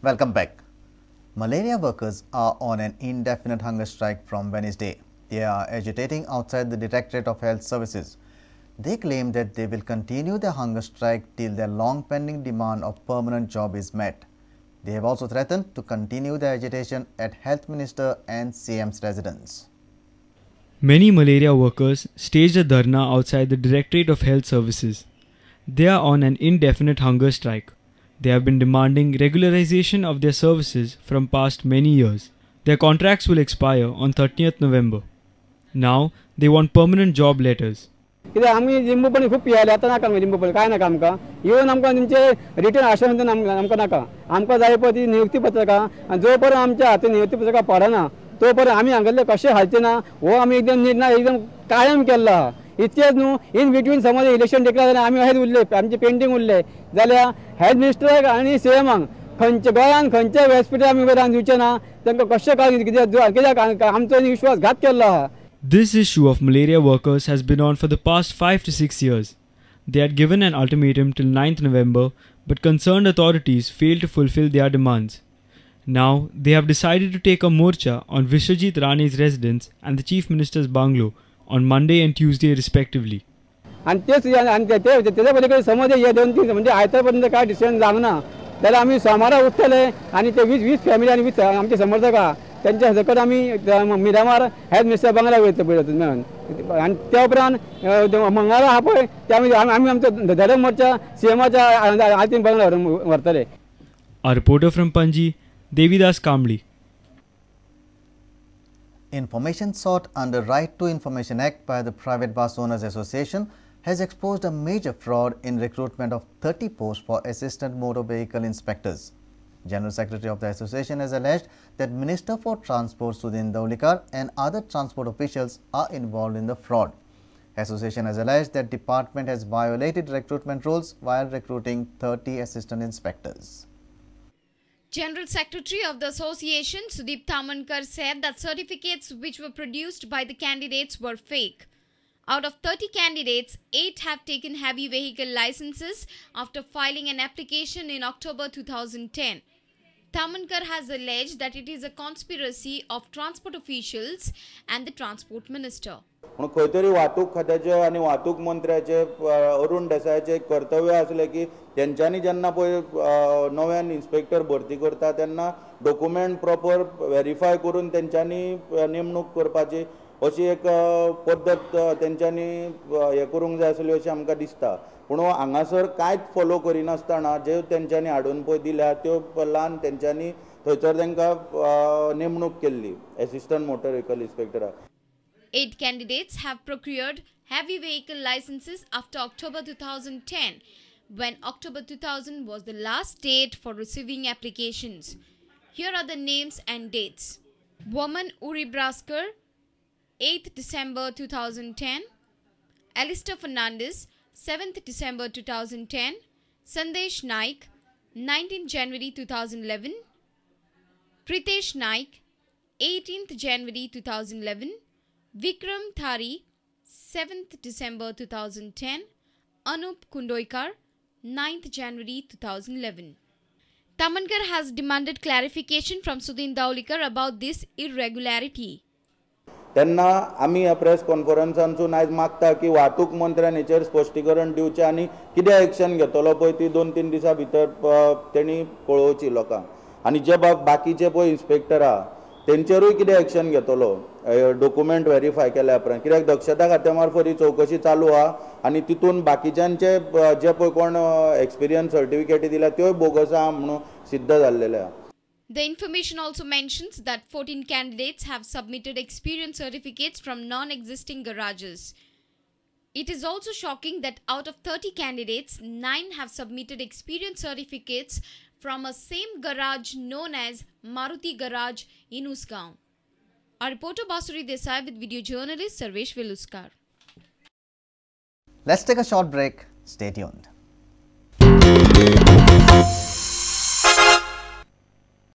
Welcome back. Malaria workers are on an indefinite hunger strike from Wednesday. They are agitating outside the Directorate of Health Services. They claim that they will continue their hunger strike till their long-pending demand of permanent job is met. They have also threatened to continue their agitation at Health Minister and CM's residence. Many malaria workers staged a dharna outside the Directorate of Health Services. They are on an indefinite hunger strike. They have been demanding regularization of their services from past many years. Their contracts will expire on 30th November. Now, they want permanent job letters. कित्याक आमी लिंबू पाणी खूब पियाले आतां नाका लिंबू पाणी काय नाका आमकां इवन आमकां तुमचे रिटर्न आश्वासन आमकां नाका आमकां जाय पळय ती नियुक्ती पत्रकां आनी जो पर्यंत आमच्या हातीन नियुक्ती पत्रकां पडना तो पर्यंत आमी हांगसरले कशें हालचे ना हो आमी एकदम निर्णय एकदम कायम केल्लो आहा इतकेच न्हू इन बिटवीन समज इलेक्शन डिक्लेअर जाल्यार आमी अशेंच उरले आमचे पेंडींग उरले जाल्यार हेल्थ मिनिस्टराक आनी सीएमाक खंयच्या गोंयान खंयच्याय हॉस्पिटल आमी रावन दिवचे ना तांकां कशें काय कित्याक आमचो विश्वासघात केल्लो आहा. This issue of malaria workers has been on for the past 5 to 6 years. They had given an ultimatum till 9th November, but concerned authorities failed to fulfill their demands. Now, they have decided to take a morcha on Vishwajit Rane's residence and the Chief Minister's bungalow on Monday and Tuesday respectively. आणि त्याच्या पलीकडे समज हे 2-3 म्हणजे आयतापर्यंत काय decision जावना जाल्यार आमी सोमारा उठतले आणि ते 20 फॅमिली आणि 20 आमचे समर्थक आहा त्यांच्या सकट आमी मिरामार हेल्थ मिनिस्टर बंगला वयतले पळय मेळून आणि त्या उपरांत मंगळारा आहा पळय ते आमी आमचो धडक मोर्चा सीएमाच्या हातीन बंगला व्हरतले. A reporter from Panji, Devidas Kamli. Information sought under Right to Information Act by the Private Bus Owners Association has exposed a major fraud in recruitment of 30 posts for assistant motor vehicle inspectors. General Secretary of the association has alleged that Minister for Transport Sudhin Daulikar and other transport officials are involved in the fraud. Association has alleged that department has violated recruitment rules while recruiting 30 assistant inspectors. General Secretary of the association, Sudeep Tamankar, said that certificates which were produced by the candidates were fake. Out of 30 candidates, 8 have taken heavy vehicle licenses after filing an application in October 2010. Tamankar has alleged that it is a conspiracy of transport officials and the transport minister. पण खंय तरी वाहतूक खात्याचे आणि वाहतूक मंत्र्याचे अरुण देसायाचे कर्तव्य आसले की तेंच्यांनी जेन्ना पळय नव्यान इन्स्पेक्टर भरती करता तेन्ना डॉक्युमेंट प्रॉपर व्हेरीफाय करून तेंच्यांनी नेमणूक करपाची अशी एक पद्दत तेंच्यांनी हे करूंक जाय आसली अशें आमकां दिसता. पूण हांगासर कांयच फॉलो करिनासतना ज्यो तेंच्यांनी हाडून पळय दिल्या त्यो ल्हान तेंच्यांनी थंयसर तांकां नेमणूक केल्ली एसिस्टंट मोटर व्हेहिकल इन्स्पेक्टराक. 8 candidates have procured heavy vehicle licenses after October 2010, when October 2000 was the last date for receiving applications. Here are the names and dates. Woman Uri Brasker, 8th December 2010. Alistair Fernandez, 7th December 2010. Sandesh Naik, 19th January 2011. Pritesh Naik, 18th January 2011. Vikram Thari, 7th December 2010. Anup Kundoikar, 9th January 2011. Tamankar has demanded clarification from Sudhin Daulikar about this irregularity. तेन्ना आमी ह्या press कॉन्फरन्सांतसून आयज मागता की वाहतूक मंत्र्यान हेचेर स्पश्टीकरण दिवचें आनी कितें एक्शन घेतलो पळय ती 2-3 दिसां भितर तेणी कळोवची लोकांक आनी जे बाकीचे पळय इन्स्पेक्टर आहा तेंचेरूय कितें एक्शन घेतलो डॉक्युमेंट व्हेरीफाय केल्या उपरांत कित्याक दक्षता खात्या मार्फत ही चवकशी चालू आहा आनी तितून बाकीच्यांचे जे पळय कोण एक्सपिरियन्स सर्टिफिकेटी दिल्या त्योय बोगस आहा म्हणून सिद्ध जाल्लेले आहा. The information also mentions that 14 candidates have submitted experience certificates from non-existing garages. It is also shocking that out of 30 candidates, 9 have submitted experience certificates from a same garage known as Maruti Garage in Usgaon. Our reporter Basuri Desai with video journalist Sarvesh Veluskar. Let's take a short break. Stay tuned.